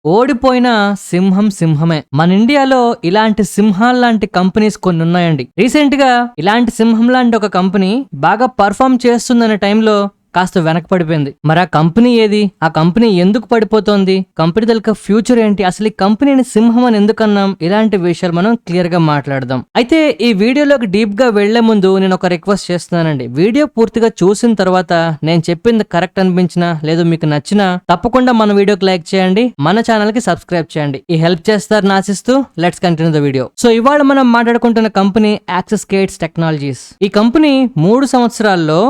ఓడిపోయిన సింహం సింహమే. మన ఇండియాలో ఇలాంటి సింహాల్లాంటి కంపెనీస్ కొన్ని ఉన్నాయండి. రీసెంట్ గా ఇలాంటి సింహం లాంటి ఒక కంపెనీ బాగా పర్ఫామ్ చేస్తుందనే టైంలో కాస్త వెనకపడిపోయింది. మరి ఆ కంపెనీ ఏది? ఆ కంపెనీ ఎందుకు పడిపోతోంది? కంపెనీ తాలూకా ఫ్యూచర్ ఏంటి? అసలు ఈ కంపెనీని సింహం అని ఎందుకన్నాం? ఇలాంటి విషయాలు మనం క్లియర్ గా మాట్లాడదాం. అయితే ఈ వీడియోలోకి డీప్ గా వెళ్లే ముందు నేను ఒక రిక్వెస్ట్ చేస్తున్నానండి. వీడియో పూర్తిగా చూసిన తర్వాత నేను చెప్పింది కరెక్ట్ అనిపించినా లేదు మీకు నచ్చినా తప్పకుండా మన వీడియోకి లైక్ చేయండి, మన ఛానల్ కి సబ్స్క్రైబ్ చేయండి. ఈ హెల్ప్ చేస్తారని ఆశిస్తూ let's continue the video. So ఇవాళ మనం మాట్లాడుకుంటున్న కంపెనీ యాక్సెస్ గేట్స్ టెక్నాలజీస్. ఈ కంపెనీ 3 సంవత్సరాల్లో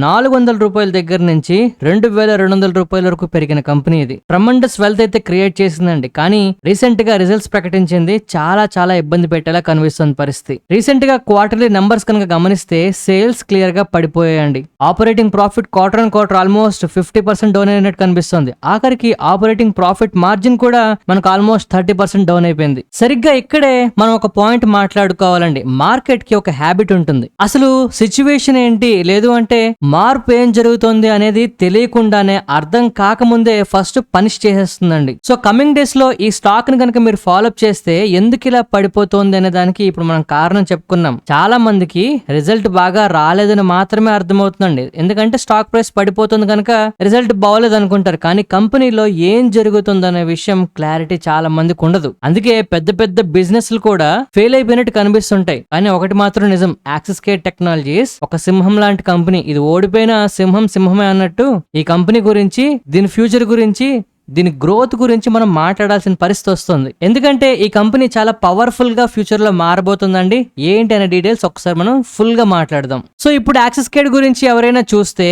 400 రూపాయల దగ్గర నుంచి 2200 రూపాయల వరకు పెరిగిన కంపెనీ ఇది. ట్రమండస్ వెల్త్ అయితే క్రియేట్ చేసిందండి. కానీ రీసెంట్ గా రిజల్ట్స్ ప్రకటించింది చాలా ఇబ్బంది పెట్టేలా కనిపిస్తుంది పరిస్థితి. రీసెంట్ గా క్వార్టర్లీ నంబర్స్ కనుక గమనిస్తే సేల్స్ క్లియర్ గా పడిపోయాయండి. Operating profit quarter and quarter almost 50% down అయినట్టు కనిపిస్తుంది. ఆఖరికి ఆపరేటింగ్ ప్రాఫిట్ మార్జిన్ కూడా మనకు ఆల్మోస్ట్ 30% డౌన్ అయిపోయింది. సరిగ్గా ఇక్కడే మనం ఒక పాయింట్ మాట్లాడుకోవాలండి. మార్కెట్ కి ఒక హ్యాబిట్ ఉంటుంది. అసలు సిచ్యువేషన్ ఏంటి, లేదు అంటే మార్పు ఏం జరుగుతుంది అనేది తెలియకుండానే అర్థం కాకముందే ఫస్ట్ పనిష్ చేసేస్తుందండి. సో కమింగ్ డేస్ లో ఈ స్టాక్ ని కనుక మీరు ఫాలోఅప్ చేస్తే ఎందుకు ఇలా పడిపోతుంది అనే దానికి ఇప్పుడు మనం కారణం చెప్పుకున్నాం. చాలా మందికి రిజల్ట్ బాగా రాలేదని మాత్రమే అర్థమవుతుందండి. ఎందుకంటే స్టాక్ ప్రైస్ పడిపోతుంది కనుక రిజల్ట్ బాగోలేదు అనుకుంటారు. కానీ కంపెనీలో ఏం జరుగుతుందనే విషయం క్లారిటీ చాలా మందికి ఉండదు. అందుకే పెద్ద బిజినెస్లు కూడా ఫెయిల్ అయిపోయినట్టు కనిపిస్తుంటాయి. కానీ ఒకటి మాత్రం నిజం, యాక్సెస్ గేట్ టెక్నాలజీస్ ఒక సింహం లాంటి కంపెనీ. ఇది ఓడిపోయిన సింహం సింహమే అన్నట్టు ఈ కంపెనీ గురించి, దీని ఫ్యూచర్ గురించి, దీని గ్రోత్ గురించి మనం మాట్లాడాల్సిన పరిస్థితి వస్తుంది. ఎందుకంటే ఈ కంపెనీ చాలా పవర్ఫుల్ గా ఫ్యూచర్ లో మారబోతుందండి. ఏంటి అనే డీటెయిల్స్ ఒకసారి మనం ఫుల్ గా మాట్లాడదాం. సో ఇప్పుడు యాక్సెస్ గేట్ గురించి ఎవరైనా చూస్తే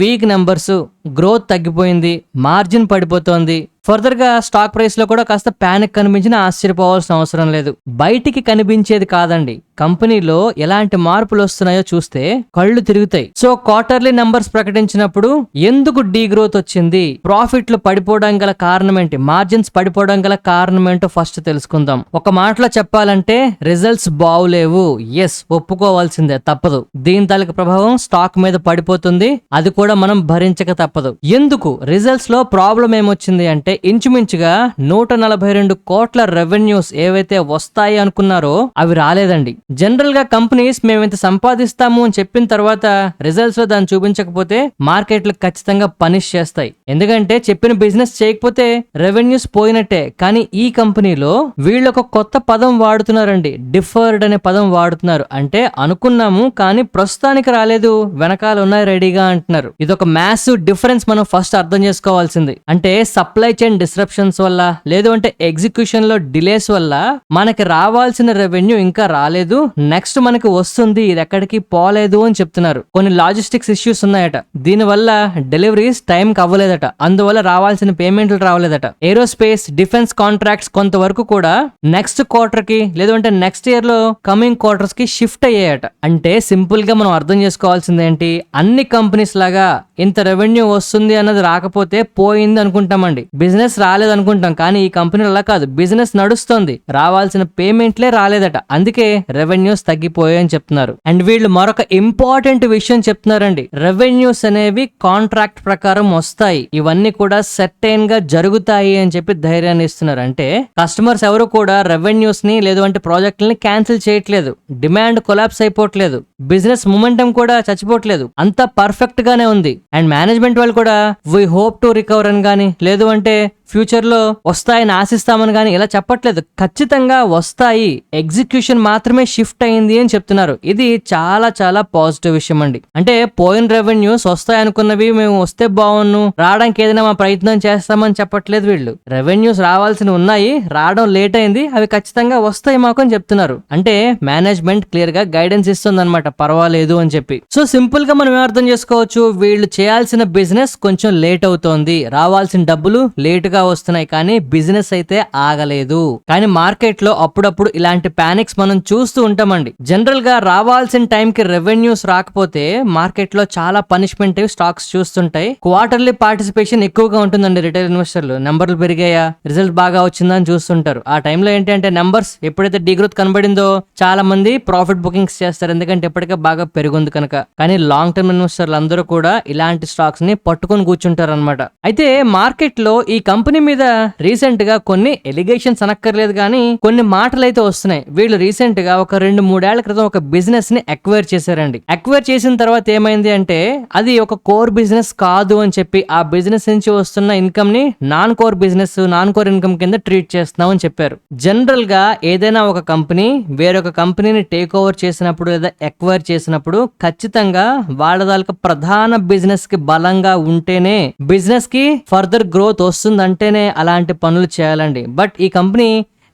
వీక్ నెంబర్స్, గ్రోత్ తగ్గిపోయింది, మార్జిన్ పడిపోతోంది. ఫర్దర్ గా స్టాక్ ప్రైస్ లో కూడా కాస్త ప్యానిక్ కనిపించినా ఆశ్చర్యపోవాల్సిన అవసరం లేదు. బయటికి కనిపించేది కాదండి, కంపెనీలో ఎలాంటి మార్పులు వస్తున్నాయో చూస్తే కళ్ళు తిరుగుతాయి. సో క్వార్టర్లీ నంబర్స్ ప్రకటించినప్పుడు ఎందుకు డీ గ్రోత్ వచ్చింది, ప్రాఫిట్లు పడిపోవడం గల కారణం ఏంటి, మార్జిన్స్ పడిపోవడం గల కారణం ఏంటో ఫస్ట్ తెలుసుకుందాం. ఒక మాటలో చెప్పాలంటే రిజల్ట్స్ బాగులేవు. ఎస్, ఒప్పుకోవాల్సిందే, తప్పదు. దీని తాలూకు ప్రభావం స్టాక్ మీద పడిపోతుంది. అది కూడా మనం భరించక తప్పదు. ఎందుకు రిజల్ట్స్ లో ప్రాబ్లం ఏమొచ్చింది అంటే ఇంచుమించుగా 142 కోట్ల రెవెన్యూస్ ఏవైతే వస్తాయి అనుకున్నారో అవి రాలేదండి. జనరల్ గా కంపెనీస్ మేము ఇంత సంపాదిస్తాము అని చెప్పిన తర్వాత రిజల్ట్స్ లో దాన్ని చూపించకపోతే మార్కెట్లు ఖచ్చితంగా పనిష్ చేస్తాయి. ఎందుకంటే చెప్పిన బిజినెస్ చేయకపోతే రెవెన్యూస్ పోయినట్టే. కానీ ఈ కంపెనీలో వీళ్ళు ఒక కొత్త పదం వాడుతున్నారండి, డిఫర్డ్ అనే పదం వాడుతున్నారు. అంటే అనుకున్నాము కానీ ప్రస్తుతానికి రాలేదు, వెనకాల ఉన్నాయి రెడీగా అంటున్నారు. ఇదొక మ్యాసివ్ డిఫరెన్స్ మనం ఫస్ట్ అర్థం చేసుకోవాల్సింది. అంటే సప్లై చైన్ డిస్రప్షన్స్ వల్ల, లేదు అంటే ఎగ్జిక్యూషన్ లో డిలేస్ వల్ల మనకి రావాల్సిన రెవెన్యూ ఇంకా రాలేదు, నెక్స్ట్ మనకి వస్తుంది, ఇది ఎక్కడికి పోలేదు అని చెప్తున్నారు. కొన్ని లాజిస్టిక్స్ ఇష్యూస్ ఉన్నాయట, దీనివల్ల డెలివరీస్ టైం కి అవ్వలేదట, అందువల్ల రావాల్సిన పేమెంట్లు రావలేదట. ఏరోస్పేస్, డిఫెన్స్ కాంట్రాక్ట్స్ కొంతవరకు కూడా నెక్స్ట్ క్వార్టర్ కి, లేదు అంటే నెక్స్ట్ ఇయర్ లో కమింగ్ క్వార్టర్స్ కి షిఫ్ట్ అయ్యాయట. అంటే సింపుల్ గా మనం అర్థం చేసుకోవాల్సింది ఏంటి, అన్ని కంపెనీస్ లాగా ఇంత రెవెన్యూ వస్తుంది అన్నది రాకపోతే పోయింది అనుకుంటామండి, బిజినెస్ రాలేదు అనుకుంటాం. కానీ ఈ కంపెనీ అలా కాదు, బిజినెస్ నడుస్తుంది, రావాల్సిన పేమెంట్లే రాలేదట, అందుకే రెవెన్యూస్ తగ్గిపోయాయని చెప్తున్నారు. అండ్ వీళ్ళు మరొక ఇంపార్టెంట్ విషయం చెప్తున్నారండి, రెవెన్యూస్ అనేవి కాంట్రాక్ట్ ప్రకారం వస్తాయి, ఇవన్నీ కూడా సర్టైన్ గా జరుగుతాయి అని చెప్పి ధైర్యాన్ని ఇస్తున్నారు. అంటే కస్టమర్స్ ఎవరు కూడా రెవెన్యూస్ ని, లేదు అంటే ప్రాజెక్టులని క్యాన్సిల్ చేయట్లేదు, డిమాండ్ కొలాప్స్ అయిపోవట్లేదు, బిజినెస్ మొమెంటం కూడా చచ్చిపోవట్లేదు, అంతా పర్ఫెక్ట్ గానే ఉంది. అండ్ మేనేజ్మెంట్ వాళ్ళు కూడా వీ హోప్ టు రికవర్ అని గానీ, లేదు అంటే ఫ్యూచర్ లో వస్తాయని ఆశిస్తామని గానీ ఇలా చెప్పట్లేదు, ఖచ్చితంగా వస్తాయి, ఎగ్జిక్యూషన్ మాత్రమే షిఫ్ట్ అయింది అని చెప్తున్నారు. ఇది చాలా పాజిటివ్ విషయం అండి. అంటే పోయిన రెవెన్యూస్ వస్తాయి అనుకున్నవి మేము వస్తే బాగున్ను, రావడానికి ఏదైనా మా ప్రయత్నం చేస్తామని చెప్పట్లేదు వీళ్ళు. రెవెన్యూస్ రావాల్సినవి ఉన్నాయి, రావడం లేట్ అయింది, అవి ఖచ్చితంగా వస్తాయి మాకు అని చెప్తున్నారు. అంటే మేనేజ్మెంట్ క్లియర్ గా గైడెన్స్ ఇస్తుంది అనమాట, పర్వాలేదు అని చెప్పి. సో సింపుల్ గా మనం ఏమర్థం చేసుకోవచ్చు, వీళ్ళు చేయాల్సిన బిజినెస్ కొంచెం లేట్ అవుతోంది, రావాల్సిన డబ్బులు లేట్ గా వస్తున్నాయి, కానీ బిజినెస్ అయితే ఆగలేదు. కానీ మార్కెట్ లో అప్పుడప్పుడు ఇలాంటి పానిక్స్ మనం చూస్తూ ఉంటామండి. జనరల్ గా రావాల్సిన టైం కి రెవెన్యూస్ రాకపోతే మార్కెట్ లో చాలా పనిష్మెంట్ స్టాక్స్ చూస్తుంటాయి. క్వార్టర్లీ పార్టిసిపేషన్ ఎక్కువగా ఉంటుందండి. రిటైల్ ఇన్వెస్టర్లు నెంబర్లు పెరిగాయా, రిజల్ట్ బాగా వచ్చిందా అని చూస్తుంటారు. ఆ టైంలో ఏంటంటే నెంబర్స్ ఎప్పుడైతే డీగ్రోత్ కనబడిందో చాలా మంది ప్రాఫిట్ బుకింగ్స్ చేస్తారు, ఎందుకంటే ఎప్పటికే బాగా పెరుగుంది కనుక. కానీ లాంగ్ టర్మ్ ఇన్వెస్టర్లు అందరూ కూడా ఇలాంటి స్టాక్స్ ని పట్టుకొని కూర్చుంటారు అనమాట. అయితే మార్కెట్ లో ఈ కంపెనీ కంపెనీ మీద రీసెంట్ గా కొన్ని ఎలిగేషన్స్ అనక్కర్లేదు కానీ కొన్ని మాటలు అయితే వస్తున్నాయి. వీళ్ళు రీసెంట్ గా ఒక 2-3 ఏళ్ల క్రితం ఒక బిజినెస్ ని అక్వైర్ చేశారండి. అక్వైర్ చేసిన తర్వాత ఏమైంది అంటే అది ఒక కోర్ బిజినెస్ కాదు అని చెప్పి ఆ బిజినెస్ నుంచి వస్తున్న ఇన్కమ్ ని non core business, non core income కింద ట్రీట్ చేస్తున్నాం అని చెప్పారు. జనరల్ గా ఏదైనా ఒక కంపెనీ వేరొక కంపెనీని టేక్ ఓవర్ చేసినప్పుడు లేదా అక్వైర్ చేసినప్పుడు ఖచ్చితంగా వాళ్ళ తాలూకా ప్రధాన బిజినెస్ కి బలంగా ఉంటేనే, బిజినెస్ కి ఫర్దర్ గ్రోత్ వస్తుందంటేనే అలాంటి పనులు చేయాలండి. బట్ ఈ కంపెనీ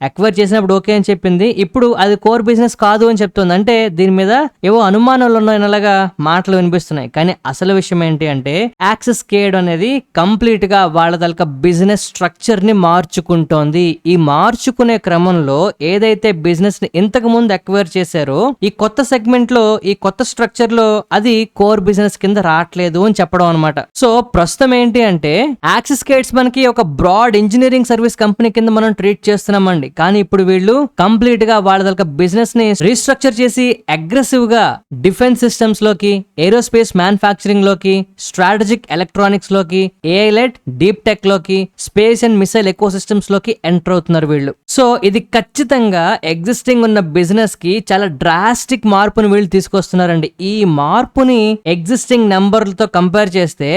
అక్వైర్ చేసినప్పుడు ఓకే అని చెప్పింది, ఇప్పుడు అది కోర్ బిజినెస్ కాదు అని చెప్తుంది. అంటే దీని మీద ఏవో అనుమానాలు ఉన్నాయనలాగా మాటలు వినిపిస్తున్నాయి. కానీ అసలు విషయం ఏంటి అంటే యాక్సెస్ కేడ్ అనేది కంప్లీట్ గా వాళ్ళ తలక బిజినెస్ స్ట్రక్చర్ ని మార్చుకుంటోంది. ఈ మార్చుకునే క్రమంలో ఏదైతే బిజినెస్ ని ఇంతకు ముందు అక్వైర్ చేశారో ఈ కొత్త సెగ్మెంట్ లో, ఈ కొత్త స్ట్రక్చర్ లో అది కోర్ బిజినెస్ కింద రావట్లేదు అని చెప్పడం అనమాట. సో ప్రస్తుతం ఏంటి అంటే యాక్సెస్ కేడ్స్ మనకి ఒక బ్రాడ్ ఇంజనీరింగ్ సర్వీస్ కంపెనీ కింద మనం ట్రీట్ చేస్తున్నామండి. కానీ ఇప్పుడు వీళ్ళు కంప్లీట్ గా వాళ్ళ దగ్గర బిజినెస్ ని రీస్ట్రక్చర్ చేసి అగ్రెసివ్ గా డిఫెన్స్ సిస్టమ్స్ లోకి, ఏరోస్పేస్ మ్యానుఫ్యాక్చరింగ్ లోకి, స్ట్రాటజిక్ ఎలక్ట్రానిక్స్ లోకి, ఏఐ లెడ్ డీప్ టెక్ లోకి, space and missile ecosystems లోకి ఎంటర్ అవుతున్నారు వీళ్ళు. సో ఇది ఖచ్చితంగా ఎగ్జిస్టింగ్ ఉన్న బిజినెస్ కి చాలా డ్రాస్టిక్ మార్పుని వీళ్ళు తీసుకొస్తున్నారండి. ఈ మార్పుని ఎగ్జిస్టింగ్ నెంబర్లతో కంపేర్ చేస్తే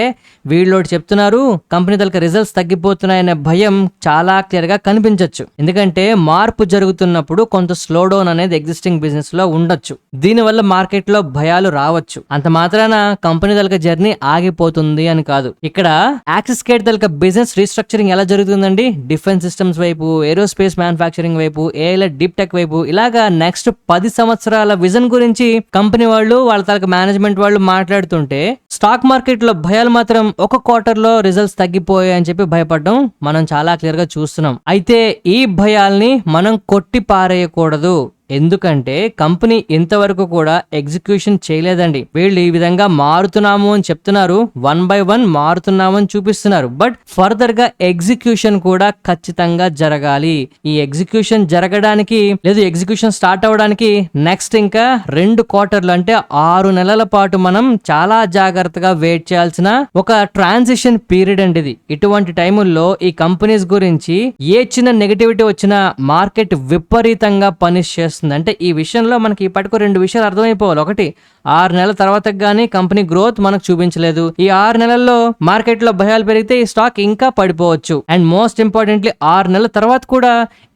వీళ్ళు చెప్తున్నారు కంపెనీ తలక రిజల్ట్స్ తగ్గిపోతున్నాయనే భయం చాలా క్లియర్ గా కనిపించవచ్చు. ఎందుకంటే మార్పు జరుగుతున్నప్పుడు కొంత స్లో డౌన్ అనేది ఎగ్జిస్టింగ్ బిజినెస్ లో ఉండొచ్చు. దీనివల్ల మార్కెట్ లో భయాలు రావచ్చు. అంత మాత్రాన కంపెనీ తలక జర్నీ ఆగిపోతుంది అని కాదు. ఇక్కడ యాక్సెస్ కేడ్ తలక బిజినెస్ రీస్ట్రక్చరింగ్ ఎలా జరుగుతుందండి, డిఫెన్స్ సిస్టమ్స్ వైపు, ఏరోస్పేస్ మ్యానుఫ్యాక్చరింగ్ వైపు, ఏఐ డీప్ టెక్ వైపు, ఇలాగా నెక్స్ట్ 10 సంవత్సరాల విజన్ గురించి కంపెనీ వాళ్ళు, వాళ్ళ తలక మేనేజ్మెంట్ వాళ్ళు మాట్లాడుతుంటే స్టాక్ మార్కెట్ లో భయాలు మాత్రం ఒక క్వార్టర్ లో రిజల్ట్స్ తగ్గిపోయాయి అని చెప్పి భయపడడం మనం చాలా క్లియర్ గా చూస్తున్నాం. అయితే ఈ భయాల్ని మనం కొట్టి పారేయకూడదు. ఎందుకంటే కంపెనీ ఇంతవరకు కూడా ఎగ్జిక్యూషన్ చేయలేదండి. వీళ్ళు ఈ విధంగా మారుతున్నాము అని చెప్తున్నారు, 1 by 1 మారుతున్నాము అని చూపిస్తున్నారు. బట్ ఫర్దర్ గా ఎగ్జిక్యూషన్ కూడా ఖచ్చితంగా జరగాలి. ఈ ఎగ్జిక్యూషన్ జరగడానికి లేదు, ఎగ్జిక్యూషన్ స్టార్ట్ అవడానికి నెక్స్ట్ ఇంకా 2 క్వార్టర్లు అంటే 6 నెలల పాటు మనం చాలా జాగ్రత్తగా వెయిట్ చేయాల్సిన ఒక ట్రాన్సిషన్ పీరియడ్ అండి ఇది. ఇటువంటి టైముల్లో ఈ కంపెనీస్ గురించి ఏ చిన్న నెగటివిటీ వచ్చినా మార్కెట్ విపరీతంగా పనిష్ చేస్తుంది. అంటే ఈ విషయంలో మనకి ఇప్పటికో 2 విషయాలు అర్థమైపోవాలి. ఒకటి, 6 నెలల తర్వాత గానీ కంపెనీ గ్రోత్ మనకు చూపించలేదు. ఈ 6 నెలల్లో మార్కెట్ లో భయాలు పెరిగితే ఈ స్టాక్ ఇంకా పడిపోవచ్చు. అండ్ మోస్ట్ ఇంపార్టెంట్లీ 6 నెలల తర్వాత కూడా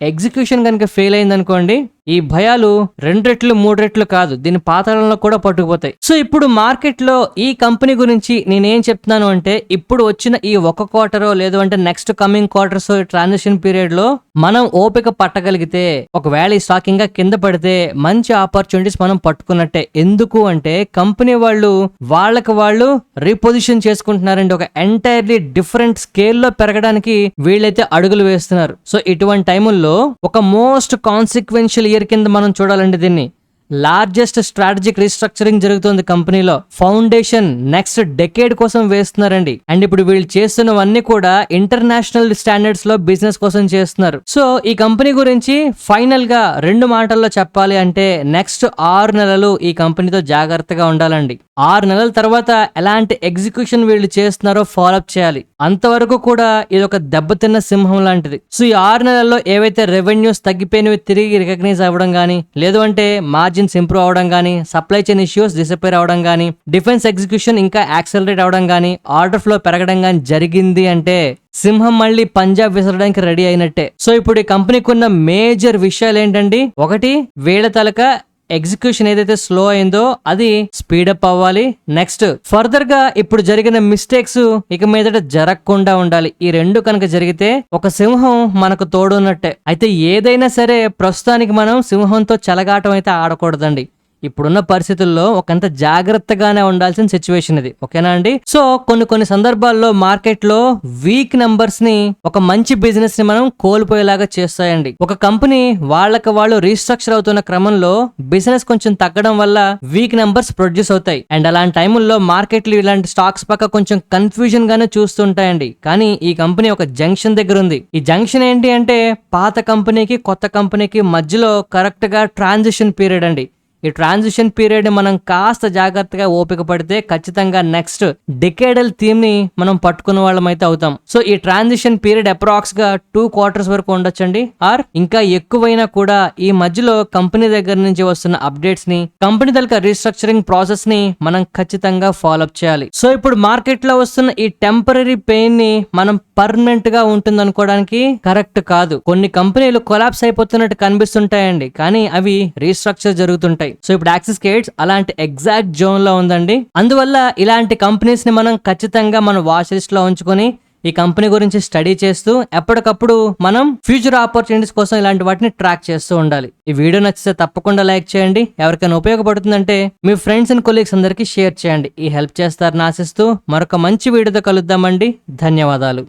ఎగ్జిక్యూషన్ కనుక ఫెయిల్ అయింది అనుకోండి, ఈ భయాలు 2 రెట్లు 3 రెట్లు కాదు, దీని పాతాళంలో కూడా పట్టుకుపోతాయి. సో ఇప్పుడు మార్కెట్ లో ఈ కంపెనీ గురించి నేనేం చెప్తున్నాను అంటే ఇప్పుడు వచ్చిన ఈ 1 క్వార్టరో లేదు అంటే next coming quarters transition period లో మనం ఓపిక పట్టగలిగితే, ఒకవేళ ఈ స్టాక్ ఇంకా కింద పడితే మంచి ఆపర్చునిటీస్ మనం పట్టుకున్నట్టే. ఎందుకు అంటే కంపెనీ వాళ్ళకి వాళ్ళు రీపొజిషన్ చేసుకుంటున్నారండి. ఒక ఎంటైర్లీ డిఫరెంట్ స్కేల్లో పెరగడానికి వీళ్ళైతే అడుగులు వేస్తున్నారు. సో ఇటువంటి టైముల్లో ఒక మోస్ట్ కాన్సిక్వెన్షియల్ ఇయర్ కింద మనం చూడాలండి దీన్ని. లార్జెస్ట్ స్ట్రాటజిక్ రీస్ట్రక్చరింగ్ జరుగుతుంది కంపెనీలో. ఫౌండేషన్ నెక్స్ట్ డెకేడ్ కోసం వేస్తున్నారండి. అండ్ ఇప్పుడు వీళ్ళు చేస్తున్నవన్నీ కూడా ఇంటర్నేషనల్ స్టాండర్డ్స్ లో బిజినెస్ కోసం చేస్తున్నారు. సో ఈ కంపెనీ గురించి ఫైనల్ గా 2 మాటల్లో చెప్పాలి అంటే నెక్స్ట్ 6 నెలలు ఈ కంపెనీతో జాగ్రత్తగా ఉండాలండి. 6 నెలల తర్వాత ఎలాంటి ఎగ్జిక్యూషన్ వీళ్ళు చేస్తున్నారో ఫాలోఅప్ చేయాలి. అంతవరకు కూడా ఇది ఒక దెబ్బతిన్న సింహం లాంటిది. సో ఈ 6 నెలల్లో ఏవైతే రెవెన్యూస్ తగ్గిపోయినవి తిరిగి రికగ్నైజ్ అవ్వడం గానీ, లేదు అంటే మార్జిన్స్ ఇంప్రూవ్ అవడం గానీ, సప్లై చైన్ ఇష్యూస్ డిసపేర్ అవడం గానీ, డిఫెన్స్ ఎగ్జిక్యూషన్ ఇంకా యాక్సెలరేట్ అవడం గానీ, ఆర్డర్ ఫ్లో పెరగడం గానీ జరిగింది అంటే సింహం మళ్ళీ పంజాబ్ విసరడానికి రెడీ అయినట్టే. సో ఇప్పుడు ఈ కంపెనీకి ఉన్న మేజర్ విషయాలు ఏంటండి, ఒకటి, వీళ్ళ తలక ఎగ్జిక్యూషన్ ఏదైతే స్లో అయిందో అది స్పీడప్ అవ్వాలి. నెక్స్ట్ ఫర్దర్ గా ఇప్పుడు జరిగిన మిస్టేక్స్ ఇక మీదట జరగకుండా ఉండాలి. ఈ 2 కనుక జరిగితే ఒక సింహం మనకు తోడున్నట్టే. అయితే ఏదైనా సరే ప్రస్తుతానికి మనం సింహంతో చెలగాటం అయితే ఆడకూడదండి. ఇప్పుడున్న పరిస్థితుల్లో ఒకంత జాగ్రత్తగానే ఉండాల్సిన సిచ్యువేషన్ ఇది. ఓకేనా అండి? సో కొన్ని సందర్భాల్లో మార్కెట్ లో వీక్ నంబర్స్ ని ఒక మంచి బిజినెస్ ని మనం కోల్పోయేలాగా చేస్తాయండి. ఒక కంపెనీ వాళ్ళకి వాళ్ళు రీస్ట్రక్చర్ అవుతున్న క్రమంలో బిజినెస్ కొంచెం తగ్గడం వల్ల వీక్ నంబర్స్ ప్రొడ్యూస్ అవుతాయి. అండ్ అలాంటి టైముల్లో మార్కెట్లు ఇలాంటి స్టాక్స్ పక్క కొంచెం కన్ఫ్యూజన్ గానే చూస్తుంటాయండి. కానీ ఈ కంపెనీ ఒక జంక్షన్ దగ్గర ఉంది. ఈ జంక్షన్ ఏంటి అంటే పాత కంపెనీకి కొత్త కంపెనీకి మధ్యలో కరెక్ట్ గా ట్రాన్సిషన్ పీరియడ్ అండి. ఈ ట్రాన్సిషన్ పీరియడ్ మనం కాస్త జాగ్రత్తగా ఓపిక పడితే ఖచ్చితంగా నెక్స్ట్ డికేడల్ థీమ్ ని మనం పట్టుకున్న వాళ్ళం అయితే అవుతాం. సో ఈ ట్రాన్సిషన్ పీరియడ్ అప్రాక్స్ గా 2 quarters వరకు ఉండొచ్చండి, ఆర్ ఇంకా ఎక్కువైనా కూడా. ఈ మధ్యలో కంపెనీ దగ్గర నుంచి వస్తున్న అప్డేట్స్ ని, కంపెనీ తాలూకా రీస్ట్రక్చరింగ్ ప్రాసెస్ ని మనం ఖచ్చితంగా ఫాలో అప్ చేయాలి. సో ఇప్పుడు మార్కెట్ లో వస్తున్న ఈ టెంపరీ పెయిన్ ని మనం పర్మనెంట్ గా ఉంటుంది అనుకోవడానికి కరెక్ట్ కాదు. కొన్ని కంపెనీలు కొలాప్స్ అయిపోతున్నట్టు కనిపిస్తుంటాయండి, కానీ అవి రీస్ట్రక్చర్ జరుగుతుంటాయి. సో ఇప్పుడు యాక్సిస్ కేట్స్ అలాంటి ఎగ్జాక్ట్ జోన్ లో ఉందండి. అందువల్ల ఇలాంటి కంపెనీస్ ని మనం ఖచ్చితంగా మన వాచ్ లిస్ట్ లో ఉంచుకొని ఈ కంపెనీ గురించి స్టడీ చేస్తూ ఎప్పటికప్పుడు మనం ఫ్యూచర్ ఆపర్చునిటీస్ కోసం ఇలాంటి వాటిని ట్రాక్ చేస్తూ ఉండాలి. ఈ వీడియో నచ్చితే తప్పకుండా లైక్ చేయండి. ఎవరికైనా ఉపయోగపడుతుందంటే మీ ఫ్రెండ్స్ అండ్ కొలీగ్స్ అందరికీ షేర్ చేయండి. ఈ హెల్ప్ చేస్తారని ఆశిస్తూ మరొక మంచి వీడియోతో కలుద్దామండి. ధన్యవాదాలు.